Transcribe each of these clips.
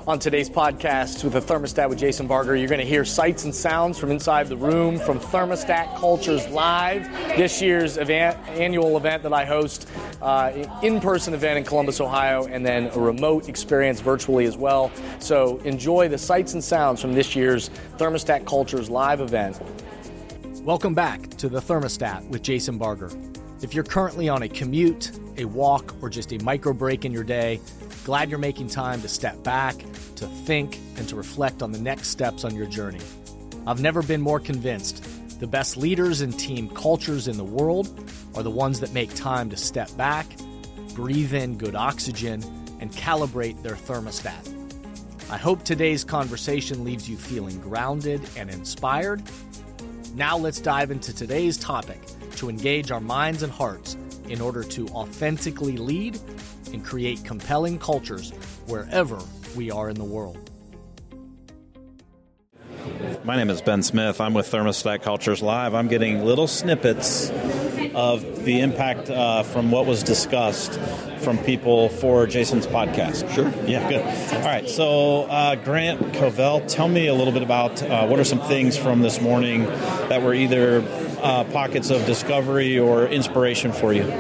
On today's podcast with the Thermostat with Jason Barger, you're going to hear sights and sounds from inside the room from Thermostat Cultures Live, this year's annual event that I host, in-person event in Columbus, Ohio, and then a remote experience virtually as well. So enjoy the sights and sounds from this year's Thermostat Cultures Live event. Welcome back to the Thermostat with Jason Barger. If you're currently on a commute, a walk, or just a micro break in your day, glad you're making time to step back, to think, and to reflect on the next steps on your journey. I've never been more convinced the best leaders and team cultures in the world are the ones that make time to step back, breathe in good oxygen, and calibrate their thermostat. I hope today's conversation leaves you feeling grounded and inspired. Now let's dive into today's topic to engage our minds and hearts in order to authentically lead and create compelling cultures wherever we are in the world. My name is Ben Smith. I'm with Thermostat Cultures Live. I'm getting little snippets of the impact from what was discussed from people for Jason's podcast. Sure. Yeah, good. All right. So, Grant Covell, tell me a little bit about what are some things from this morning that were either pockets of discovery or inspiration for you?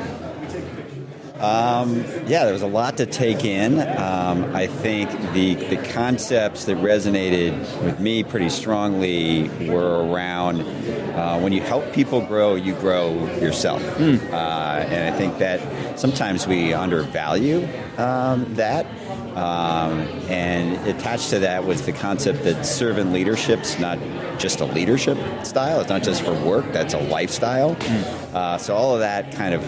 There was a lot to take in. I think the concepts that resonated with me pretty strongly were around when you help people grow, you grow yourself. And I think that sometimes we undervalue that. And attached to that was the concept that servant leadership's not just a leadership style. It's not just for work. That's a lifestyle. So all of that kind of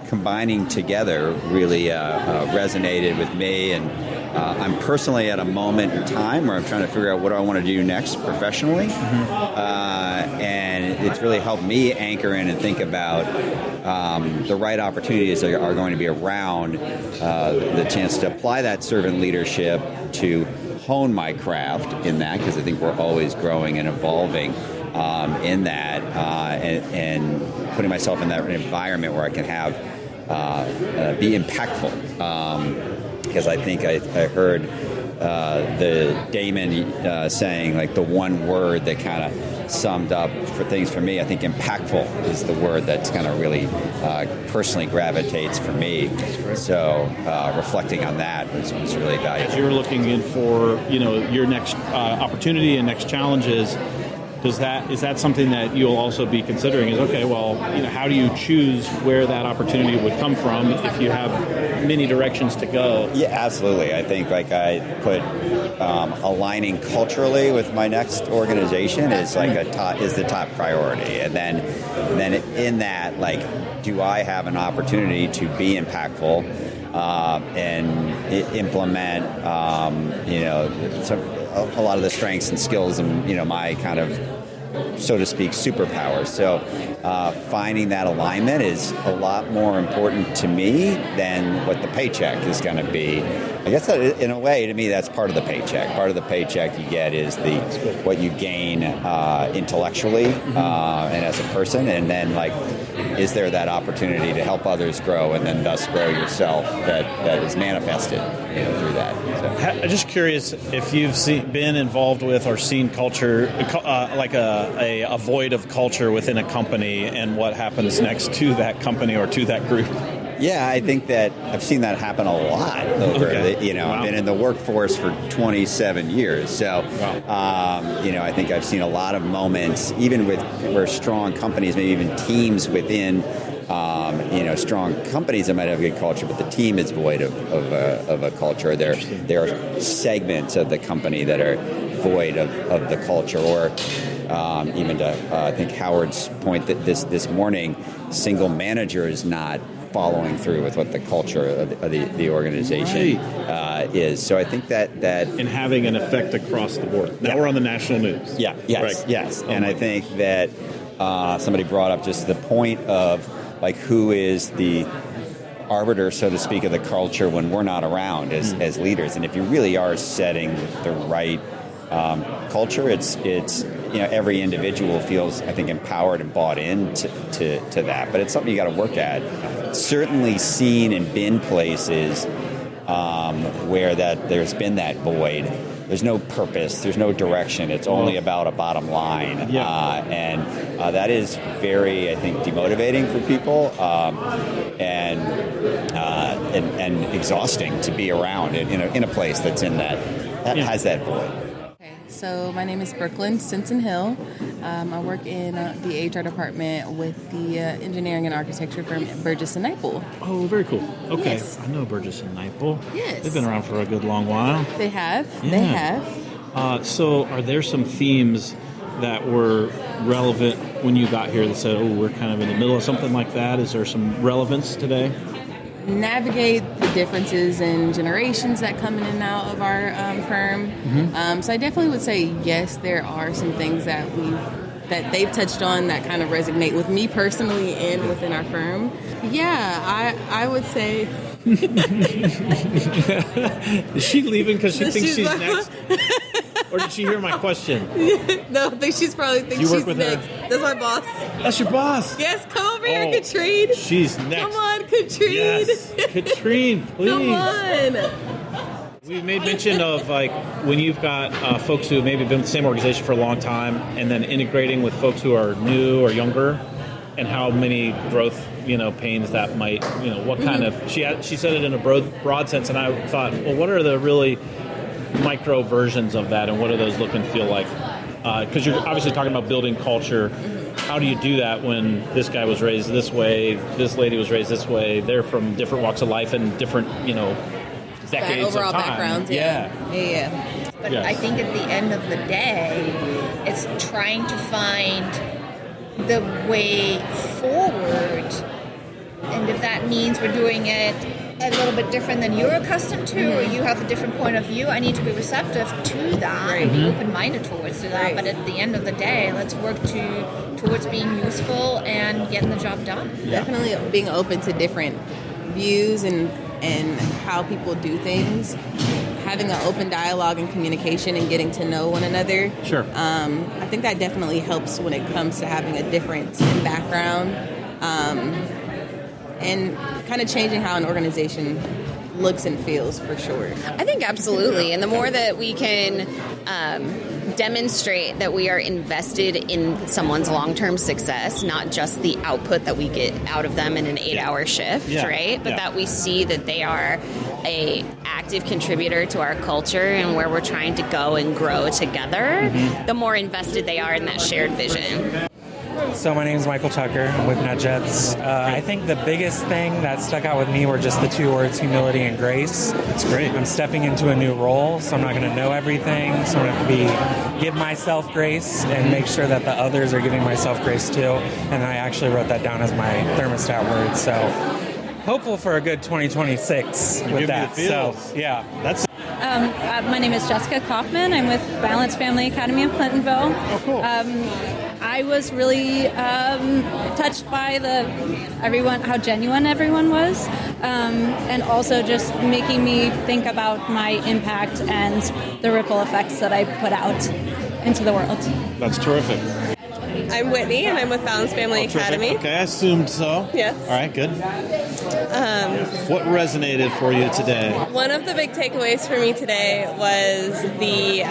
combining together really resonated with me, and I'm personally at a moment in time where I'm trying to figure out what I want to do next professionally, and it's really helped me anchor in and think about the right opportunities that are going to be around, the chance to apply that servant leadership to hone my craft in that, because I think we're always growing and evolving in that, and putting myself in that environment where I can have be impactful, because I think I heard the Damon saying, like, the one word that kind of summed up for things for me. I think impactful is the word that's kind of really personally gravitates for me. So reflecting on that was really valuable. As you're looking in for your next opportunity and next challenges, is that something that you'll also be considering? Is how do you choose where that opportunity would come from if you have many directions to go? Yeah, absolutely. I think I put aligning culturally with my next organization is the top priority, and then in that, do I have an opportunity to be impactful and implement a lot of the strengths and skills and my kind of, so to speak, superpowers. So finding that alignment is a lot more important to me than what the paycheck is going to be. I guess that, in a way, to me, that's part of the paycheck. Part of the paycheck you get is what you gain intellectually and as a person, and then is there that opportunity to help others grow and then thus grow yourself that is manifested through that. So. I'm just curious if you've been involved with or seen culture, a void of culture within a company, and what happens next to that company or to that group. Yeah, I think that I've seen that happen a lot over, I've been in the workforce for 27 years. So, I think I've seen a lot of moments, even where strong companies, maybe even teams within, strong companies that might have good culture, but the team is void of a culture. There are segments of the company that are void of the culture, or even to, I think Howard's point that this morning, single manager is not following through with what the culture of the organization is. So I think that and having an effect across the board. Now we're on the national news. Yes. And I think that somebody brought up just the point of who is the arbiter, so to speak, of the culture when we're not around as leaders. And if you really are setting the right culture, it's every individual feels, I think, empowered and bought into that. But it's something you got to work at. Certainly seen and been places where that there's been that void. There's no purpose. There's no direction. It's only about a bottom line, and that is very, I think, demotivating for people, and exhausting to be around in a place that's in that has that void. Okay, so my name is Brooklyn Stinson Hill. I work in the HR department with the engineering and architecture firm Burgess & Nyepel. Oh, very cool. Okay, Yes. I know Burgess & Nyepel. Yes. They've been around for a good long while. They have. Yeah. They have. So are there some themes that were relevant when you got here that said, oh, we're kind of in the middle of something like that? Is there some relevance today? Navigate the differences in generations that come in and out of our firm. Mm-hmm. So I definitely would say yes, there are some things that they've touched on that kind of resonate with me personally and within our firm. Yeah, I would say. Is she leaving because she thinks she's next? Or did she hear my question? No, I think she's probably thinks You work she's with next. her? That's my boss. That's your boss. Yes, come over here, Oh, Katrine. She's next. Come on, Katrine. Yes, Katrine, please. Come on. We've made mention of like when you've got folks who have maybe been with the same organization for a long time, and then integrating with folks who are new or younger, and how many growth pains that might what kind of she said it in a broad sense, and I thought, well, what are the really micro versions of that, and what do those look and feel like? Because you're obviously talking about building culture. How do you do that when this guy was raised this way, this lady was raised this way? They're from different walks of life and different decades overall of time. backgrounds. Yeah. But Yes. I think at the end of the day, it's trying to find the way forward. And if that means we're doing it a little bit different than you're accustomed to, or you have a different point of view, I need to be receptive to that and be open-minded towards that. Right. But at the end of the day, let's work towards being useful and getting the job done. Definitely being open to different views and how people do things. Having an open dialogue and communication and getting to know one another. Sure. I think that definitely helps when it comes to having a difference in background. And kind of changing how an organization looks and feels, for sure. I think absolutely. And the more that we can demonstrate that we are invested in someone's long-term success, not just the output that we get out of them in an 8-hour shift, right? But that we see that they are a active contributor to our culture and where we're trying to go and grow together, the more invested they are in that shared vision. So my name is Michael Tucker. I'm with NetJets. I think the biggest thing that stuck out with me were just the two words, humility and grace. That's great. I'm stepping into a new role, so I'm not going to know everything. So I'm going to have to give myself grace and make sure that the others are giving myself grace too. And I actually wrote that down as my thermostat word. So hopeful for a good 2026 with that. So yeah, that's. My name is Jessica Kaufman. I'm with Balance Family Academy of Clintonville. Oh, cool. I was really touched by how genuine everyone was, and also just making me think about my impact and the ripple effects that I put out into the world. That's terrific. I'm Whitney, and I'm with Balance Family Academy. Okay, I assumed so. Yes. All right, good. What resonated for you today? One of the big takeaways for me today was the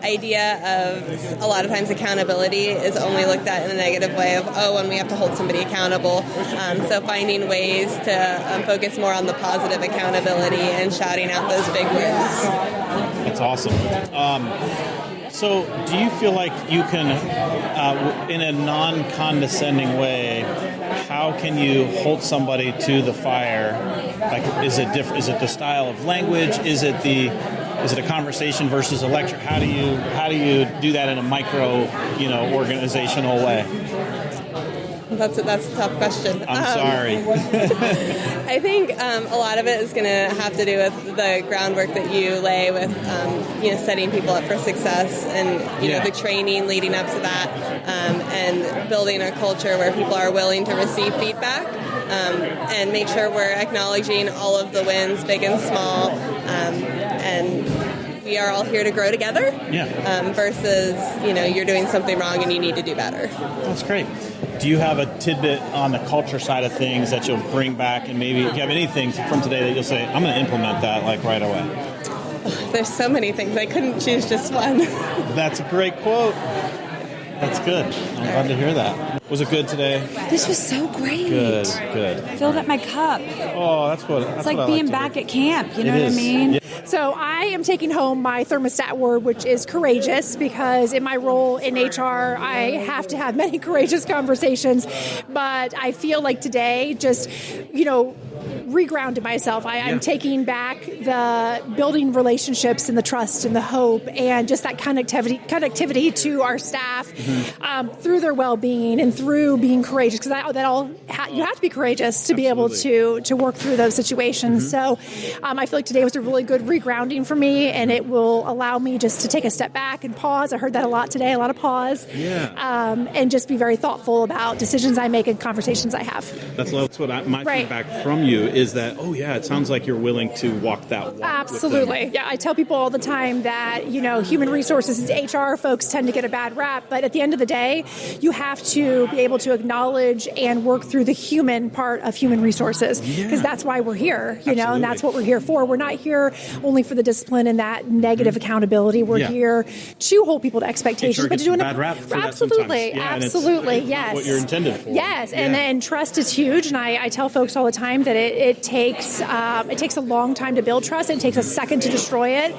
idea of a lot of times accountability is only looked at in a negative way of, when we have to hold somebody accountable. So finding ways to focus more on the positive accountability and shouting out those big wins. That's awesome. So do you feel like you can, in a non-condescending way, how can you hold somebody to the fire? Like, is it the style of language? Is it a conversation versus a lecture? How do you do that in a micro, organizational way? That's a tough question. I'm sorry. I think a lot of it is going to have to do with the groundwork that you lay with, setting people up for success and, the training leading up to that, and building a culture where people are willing to receive feedback, and make sure we're acknowledging all of the wins, big and small, and we are all here to grow together, versus, you're doing something wrong and you need to do better. That's great. Do you have a tidbit on the culture side of things that you'll bring back, and maybe if you have anything from today that you'll say, I'm going to implement that like right away? There's so many things. I couldn't choose just one. That's a great quote. That's good. I'm glad to hear that. Was it good today? This was so great. Good. Filled up my cup. Oh, that's what. It's like being back at camp. You know what I mean? Yeah. So I am taking home my thermostat word, which is courageous, because in my role in HR, I have to have many courageous conversations. But I feel like today, just, regrounded myself. I'm taking back the building relationships and the trust and the hope and just that connectivity to our staff through their well-being and through being courageous, because you have to be courageous to be able to work through those situations. So I feel like today was a really good regrounding for me, and it will allow me just to take a step back and pause. I heard that a lot today, a lot of pause. And just be very thoughtful about decisions I make and conversations I have. That's what my feedback from you is that, it sounds like you're willing to walk that walk. Absolutely. Yeah, I tell people all the time that, human resources, HR folks tend to get a bad rap, but at the end of the day, you have to be able to acknowledge and work through the human part of human resources, because that's why we're here, and that's what we're here for. We're not here only for the discipline and that negative accountability. We're here to hold people to expectations, but to do it. Bad rap for absolutely, that absolutely, yes. What you're intended for. Yes, and trust is huge, and I tell folks all the time that it takes a long time to build trust. It takes a second to destroy it,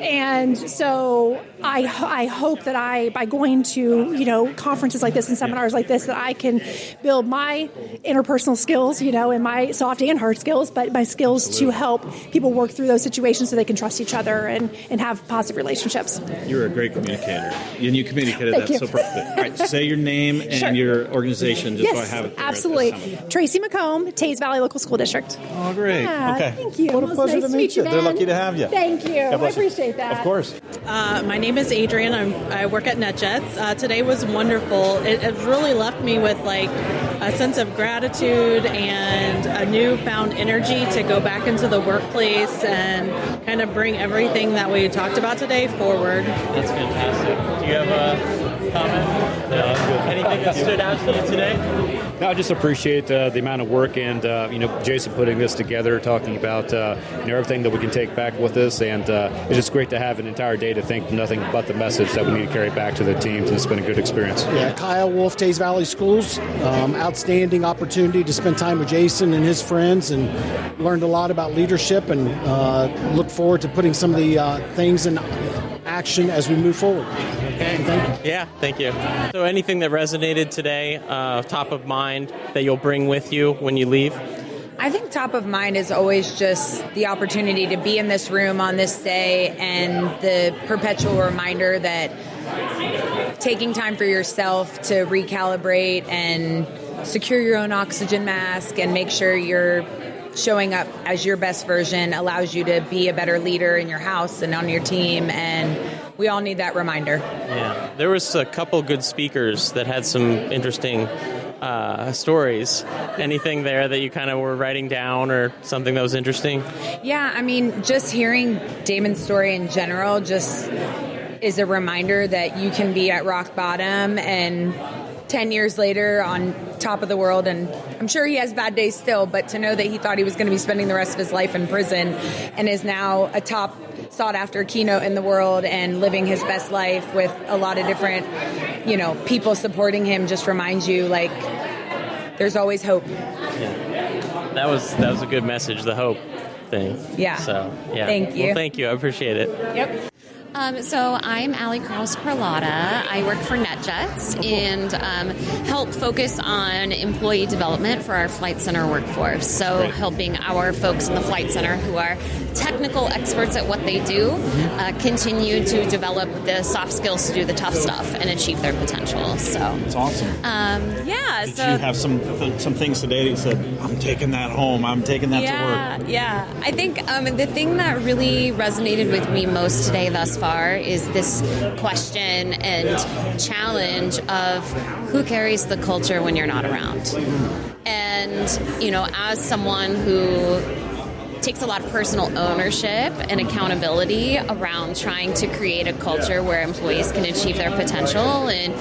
and so I hope that by going to conferences like this and seminars like this, that I can build my interpersonal skills, and my soft and hard skills, but my skills to help people work through those situations so they can trust each other and have positive relationships. You're a great communicator, and you communicated that so perfectly. All right, say your name and your organization, just so I have it there. Absolutely. Tracy McComb, Tays Valley Local School District. Oh, great. Yeah, okay. Thank you. What a pleasure to meet you. They're lucky to have you. Thank you. I appreciate that. Of course. My name is Adrian. I work at NetJets. Today was wonderful. It really left me with a sense of gratitude and a newfound energy to go back into the workplace and kind of bring everything that we talked about today forward. That's fantastic. Do you have a comment? Anything that stood out to you today? No, I just appreciate the amount of work and Jason putting this together, talking about everything that we can take back with us, and it's just great to have an entire day to think nothing but the message that we need to carry back to the teams, and it's been a good experience. Yeah, Kyle Wolf, Tays Valley Schools, outstanding opportunity to spend time with Jason and his friends, and learned a lot about leadership, and look forward to putting some of the things in action as we move forward. Okay. Thank you. Yeah, thank you. So anything that resonated today, top of mind, that you'll bring with you when you leave? I think top of mind is always just the opportunity to be in this room on this day, and the perpetual reminder that taking time for yourself to recalibrate and secure your own oxygen mask and make sure you're showing up as your best version allows you to be a better leader in your house and on your team, and we all need that reminder. Yeah, there was a couple good speakers that had some interesting stories. Anything there that you kind of were writing down, or something that was interesting? Yeah, I mean, just hearing Damon's story in general just is a reminder that you can be at rock bottom and 10 years later on top of the world, and I'm sure he has bad days still, but to know that he thought he was going to be spending the rest of his life in prison and is now a top sought-after keynote in the world and living his best life with a lot of different, people supporting him, just reminds you, there's always hope. Yeah. That was a good message, the hope thing. Yeah. So, yeah. Thank you. Well, thank you. I appreciate it. Yep. So I'm Allie Krause-Carlotta. I work for NetJets and help focus on employee development for our Flight Center workforce. So helping our folks in the Flight Center who are technical experts at what they do continue to develop the soft skills to do the tough stuff and achieve their potential. So it's awesome. Yeah. Did you have some things today that you said, I'm taking that home, I'm taking that to work? Yeah. I think the thing that really resonated with me most today thus far is this question and challenge of who carries the culture when you're not around. And, as someone who takes a lot of personal ownership and accountability around trying to create a culture where employees can achieve their potential and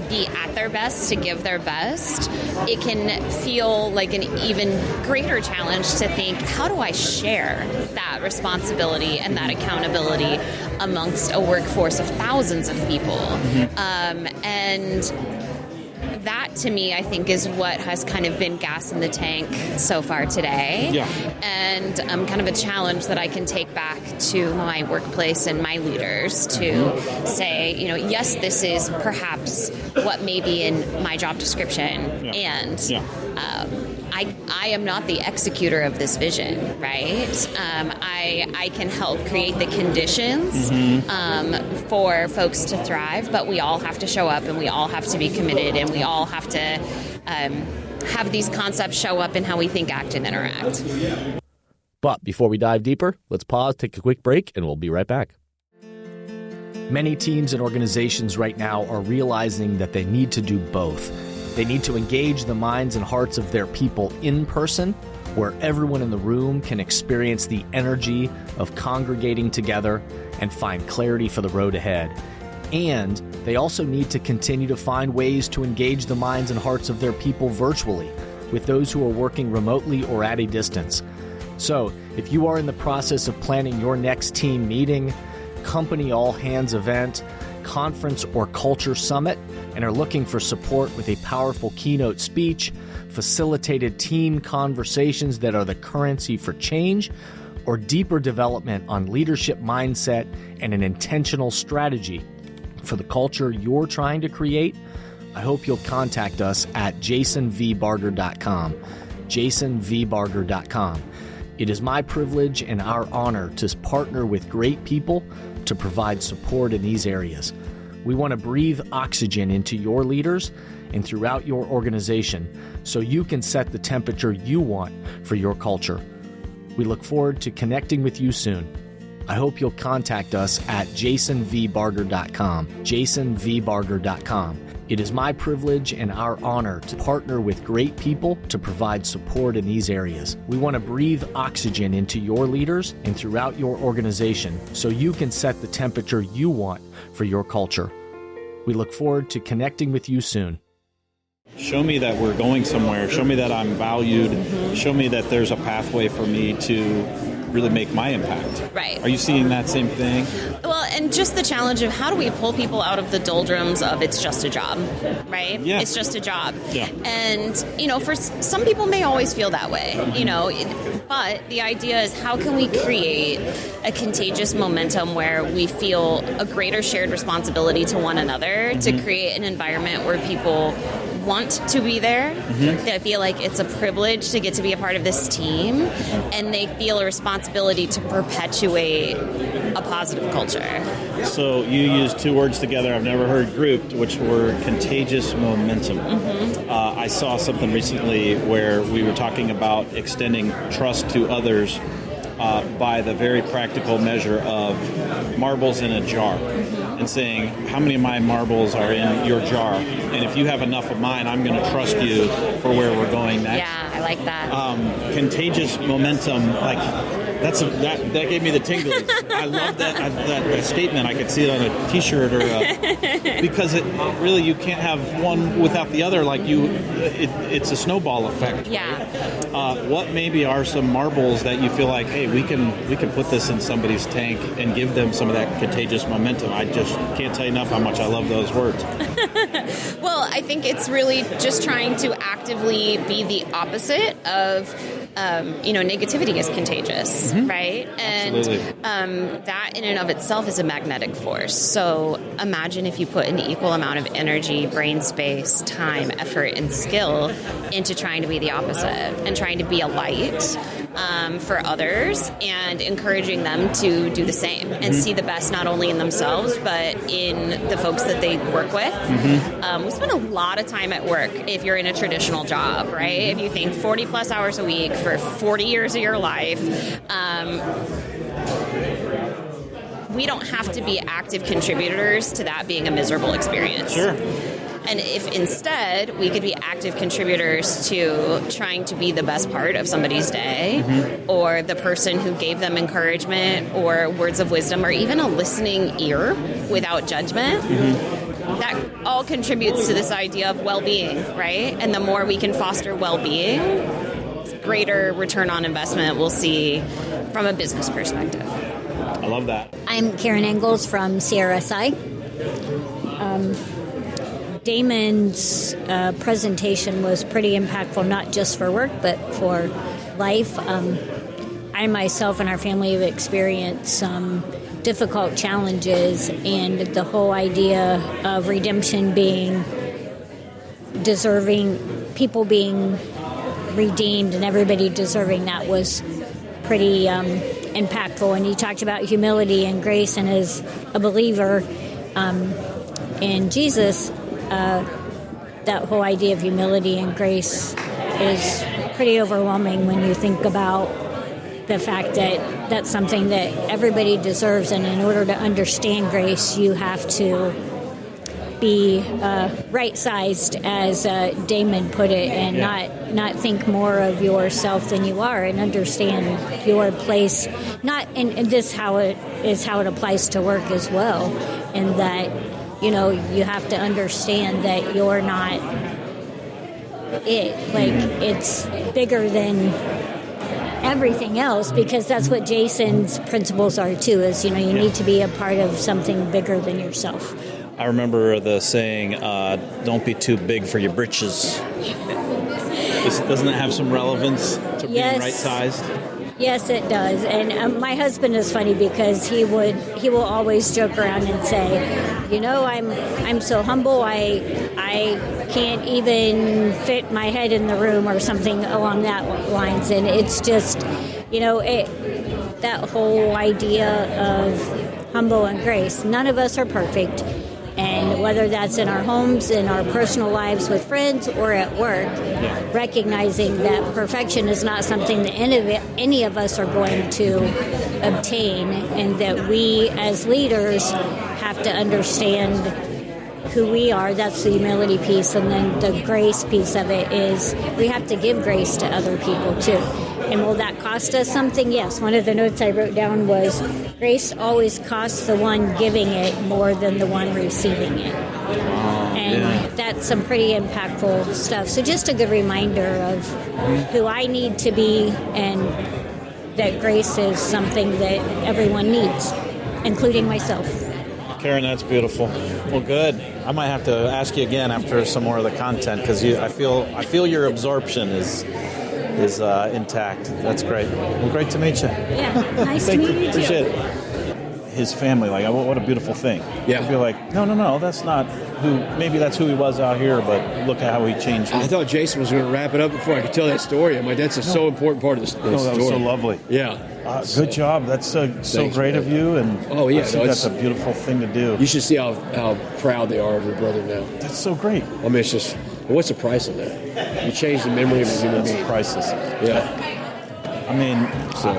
be at their best to give their best. It can feel like an even greater challenge to think, how do I share that responsibility and that accountability amongst a workforce of thousands of people? And that, to me, I think is what has kind of been gas in the tank so far today. Yeah. And kind of a challenge that I can take back to my workplace and my leaders to say, yes, this is perhaps what may be in my job description. And I am not the executor of this vision, right? I can help create the conditions for folks to thrive, but we all have to show up and we all have to be committed and we all have to have these concepts show up in how we think, act, and interact. But before we dive deeper, let's pause, take a quick break, and we'll be right back. Many teams and organizations right now are realizing that they need to do both. They need to engage the minds and hearts of their people in person, where everyone in the room can experience the energy of congregating together and find clarity for the road ahead. And they also need to continue to find ways to engage the minds and hearts of their people virtually, with those who are working remotely or at a distance. So, if you are in the process of planning your next team meeting, company all-hands event, conference or culture summit, and are looking for support with a powerful keynote speech, facilitated team conversations that are the currency for change, or deeper development on leadership mindset and an intentional strategy for the culture you're trying to create, I hope you'll contact us at jasonvbarger.com. jasonvbarger.com. It is my privilege and our honor to partner with great people to provide support in these areas. We want to breathe oxygen into your leaders and throughout your organization so you can set the temperature you want for your culture. We look forward to connecting with you soon. I hope you'll contact us at jasonvbarger.com. jasonvbarger.com. It is my privilege and our honor to partner with great people to provide support in these areas. We want to breathe oxygen into your leaders and throughout your organization so you can set the temperature you want for your culture. We look forward to connecting with you soon. Show me that we're going somewhere. Show me that I'm valued. Show me that there's a pathway for me to really make my impact. Right. Are you seeing that same thing? Well, and just the challenge of how do we pull people out of the doldrums of it's just a job, right? Yeah. It's just a job. Yeah. And, for some people may always feel that way, but the idea is how can we create a contagious momentum where we feel a greater shared responsibility to one another to create an environment where people want to be there. They feel like it's a privilege to get to be a part of this team, and they feel a responsibility to perpetuate a positive culture. So you used two words together I've never heard grouped, which were contagious momentum. I saw something recently where we were talking about extending trust to others by the very practical measure of marbles in a jar. And saying, how many of my marbles are in your jar? And if you have enough of mine, I'm going to trust you for where we're going next. Yeah, I like that. Contagious momentum, that gave me the tingles. I love that statement. I could see it on a T-shirt because it really, you can't have one without the other. It's a snowball effect. Yeah. What maybe are some marbles that you feel like, hey, we can put this in somebody's tank and give them some of that contagious momentum? I just can't tell you enough how much I love those words. Well, I think it's really just trying to actively be the opposite of, negativity is contagious, right? And that in and of itself is a magnetic force. So imagine if you put an equal amount of energy, brain space, time, effort, and skill into trying to be the opposite and trying to be a light for others and encouraging them to do the same and see the best not only in themselves but in the folks that they work with. We spend a lot of time at work if you're in a traditional job, right? If you think 40 plus hours a week for 40 years of your life, we don't have to be active contributors to that being a miserable experience. Sure. And if instead we could be active contributors to trying to be the best part of somebody's day, or the person who gave them encouragement or words of wisdom, or even a listening ear without judgment, that all contributes to this idea of well-being, right? And the more we can foster well-being, greater return on investment we'll see from a business perspective. I love that. I'm Karen Engels from CRSI. Damon's presentation was pretty impactful, not just for work, but for life. I myself and our family have experienced some difficult challenges, and the whole idea of redemption being deserving, people being redeemed and everybody deserving that was pretty impactful. And he talked about humility and grace, and as a believer in Jesus, that whole idea of humility and grace is pretty overwhelming when you think about the fact that that's something that everybody deserves, and in order to understand grace, you have to be right-sized, as Damon put it, and not think more of yourself than you are, and understand your place. And this how it applies to work as well, and that you have to understand that you're not it. Like, it's bigger than everything else, because that's what Jason's principles are too, is you need to be a part of something bigger than yourself. I remember the saying, don't be too big for your britches. Doesn't it have some relevance to being right-sized? Yes, it does. And my husband is funny because he will always joke around and say, I'm so humble, I can't even fit my head in the room, or something along that lines. And it's just, that whole idea of humble and grace. None of us are perfect. And whether that's in our homes, in our personal lives with friends, or at work, recognizing that perfection is not something that any of us are going to obtain, and that we as leaders have to understand who we are. That's the humility piece. And then the grace piece of it is we have to give grace to other people too. And will that cost us something? Yes. One of the notes I wrote down was, grace always costs the one giving it more than the one receiving it. And that's some pretty impactful stuff. So just a good reminder of who I need to be, and that grace is something that everyone needs, including myself. Karen, that's beautiful. Well, good. I might have to ask you again after some more of the content, because I feel your absorption is intact. That's great. Well, great to meet you. Yeah, nice to meet you too. Appreciate it. His family, what a beautiful thing. Yeah. To be like, no, that's not who. Maybe that's who he was out here, but look at how he changed. I thought Jason was going to wrap it up before I could tell that story. I'm like, that's a so important part of the story. That was so lovely. Yeah. Good job. That's so great of you. And I think that's a beautiful thing to do. You should see how proud they are of your brother now. That's so great. I mean, it's just, what's the price of that? You change the memory of a human being. That's priceless. Yeah. I mean,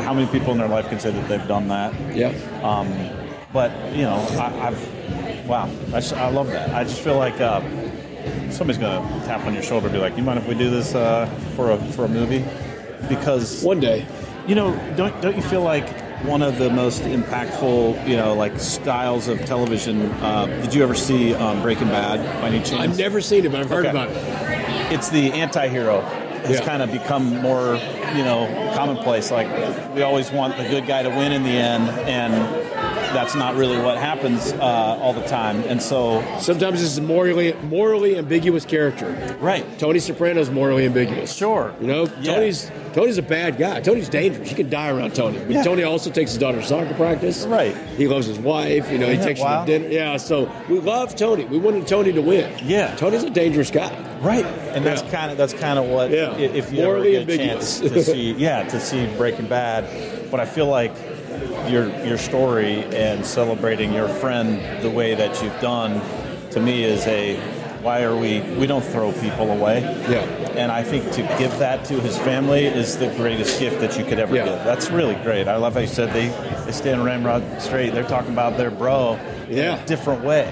how many people in their life can say that they've done that? Yeah. But I love that. I just feel like somebody's going to tap on your shoulder and be like, "You mind if we do this for a movie?" Because one day, don't you feel like one of the most impactful, like styles of television? Did you ever see Breaking Bad by any chance? I've never seen it, but I've heard about it. It's the anti-hero. It's kind of become more, commonplace. Like, we always want the good guy to win in the end, and that's not really what happens all the time. And so sometimes it's a morally ambiguous character. Right. Tony Soprano's morally ambiguous. Sure. Tony's a bad guy. Tony's dangerous. You can die around Tony. But Tony also takes his daughter to soccer practice. Right. He loves his wife. He takes her to dinner. Yeah, so we love Tony. We wanted Tony to win. Yeah. Tony's a dangerous guy. Right. And that's kind of what, if you morally ever get a chance to see Breaking Bad. But I feel like your story and celebrating your friend the way that you've done, to me, is a we don't throw people away. Yeah. And I think to give that to his family is the greatest gift that you could ever give. That's really great. I love how you said they stand ramrod straight. They're talking about their bro in a different way.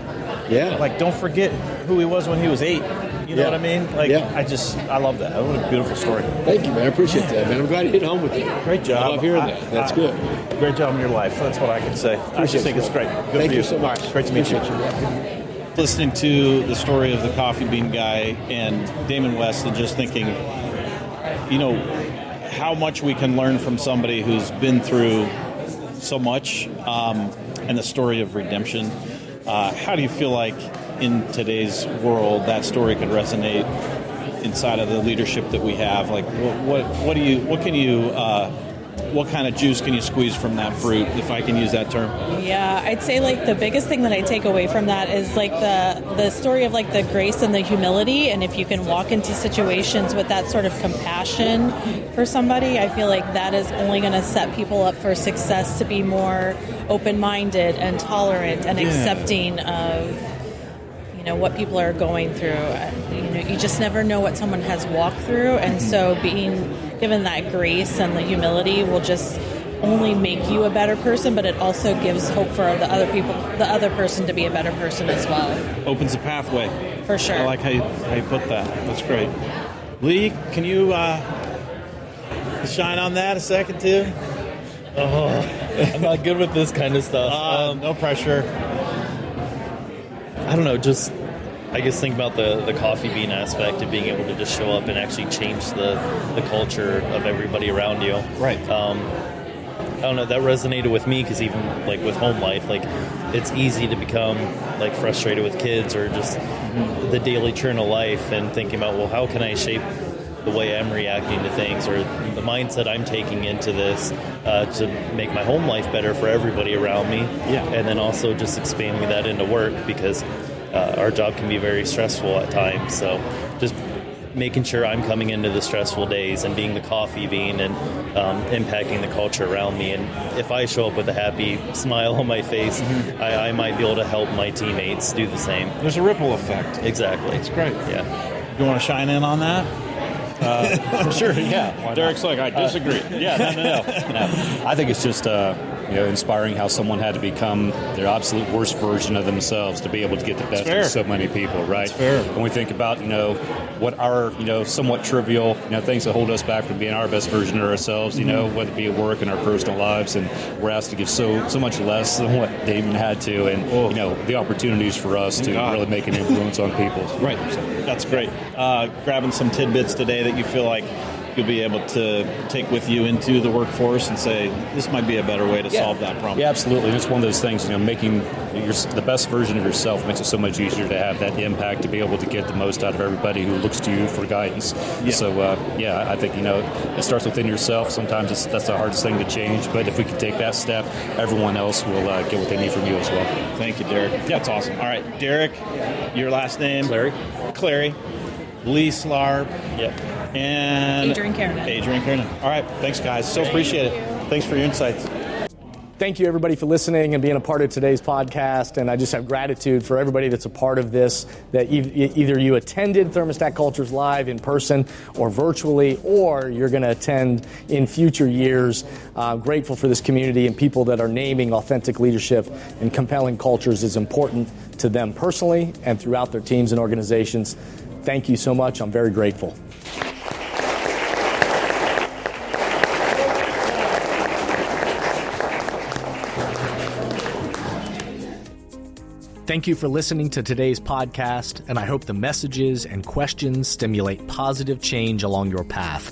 Yeah. Like, don't forget who he was when he was 8. You know what I mean? Like, I love that. What a beautiful story. Thank you, man. I appreciate that, man. I'm glad you hit home with you. Great job. I love hearing that. That's good. Great job in your life. That's what I can say. I just think it's great. Good Thank for you so much. Great to meet you. Listening to the story of the coffee bean guy and Damon West and just thinking, how much we can learn from somebody who's been through so much, and the story of redemption. How do you feel like in today's world that story could resonate inside of the leadership that we have? Like, what kind of juice can you squeeze from that fruit, if I can use that term? Yeah, I'd say like the biggest thing that I take away from that is like the story of like the grace and the humility, and if you can walk into situations with that sort of compassion for somebody, I feel like that is only going to set people up for success, to be more open-minded and tolerant and accepting of what people are going through. You just never know what someone has walked through, and so being given that grace and the humility will just only make you a better person, but it also gives hope for the other person to be a better person as well. Opens a pathway. For sure. I like how you put that. That's great. Lee, can you shine on that a second too? I'm not good with this kind of stuff. No pressure. I don't know, just I guess think about the coffee bean aspect of being able to just show up and actually change the culture of everybody around you. Right. I don't know, that resonated with me because even like with home life, like it's easy to become like frustrated with kids or just the daily churn of life and thinking about, well, how can I shape the way I'm reacting to things or the mindset I'm taking into this to make my home life better for everybody around me. Yeah. And then also just expanding that into work because our job can be very stressful at times. So just making sure I'm coming into the stressful days and being the coffee bean and impacting the culture around me. And if I show up with a happy smile on my face, I might be able to help my teammates do the same. There's a ripple effect. Exactly. It's great. Yeah. You want to shine in on that? Sure, yeah. Derek's like, I disagree. No. I think it's just inspiring how someone had to become their absolute worst version of themselves to be able to get the best of so many people, right? That's fair. When we think about, what our, somewhat trivial, things that hold us back from being our best version of ourselves, whether it be at work and our personal lives, and we're asked to give so much less than what Damon had to, and, the opportunities for us to really make an influence on people. Right. That's great. Grabbing some tidbits today that you feel like you'll be able to take with you into the workforce and say, this might be a better way to solve that problem. Yeah, absolutely. And it's one of those things, making the best version of yourself makes it so much easier to have that impact, to be able to get the most out of everybody who looks to you for guidance. Yeah. So, I think, it starts within yourself. Sometimes that's the hardest thing to change, but if we can take that step, everyone else will get what they need from you as well. Thank you, Derek. Yeah, that's awesome. All right, Derek, your last name? Clary. Lee Slarb. Yep. And Adrian Kiernan. All right, thanks, guys. So appreciate it. Thanks for your insights. Thank you, everybody, for listening and being a part of today's podcast. And I just have gratitude for everybody that's a part of this, that either you attended Thermostat Cultures live in person or virtually, or you're going to attend in future years. Grateful for this community and people that are naming authentic leadership and compelling cultures is important to them personally and throughout their teams and organizations. Thank you so much. I'm very grateful. Thank you for listening to today's podcast, and I hope the messages and questions stimulate positive change along your path.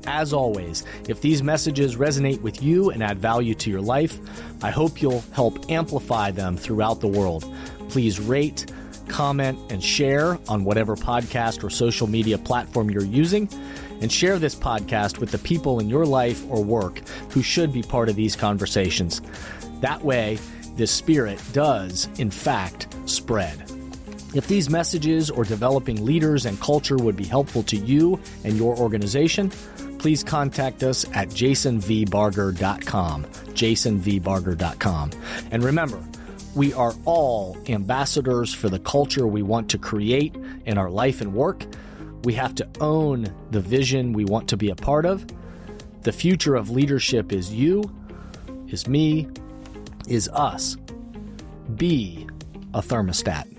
As always, if these messages resonate with you and add value to your life, I hope you'll help amplify them throughout the world. Please rate, comment, and share on whatever podcast or social media platform you're using, and share this podcast with the people in your life or work who should be part of these conversations. That way, this spirit does, in fact, spread. If these messages or developing leaders and culture would be helpful to you and your organization, please contact us at jasonvbarger.com, jasonvbarger.com. And remember, We are all ambassadors for the culture we want to create in our life and work. We have to own the vision we want to be a part of. The future of leadership is you, is me, is us. Be a thermostat.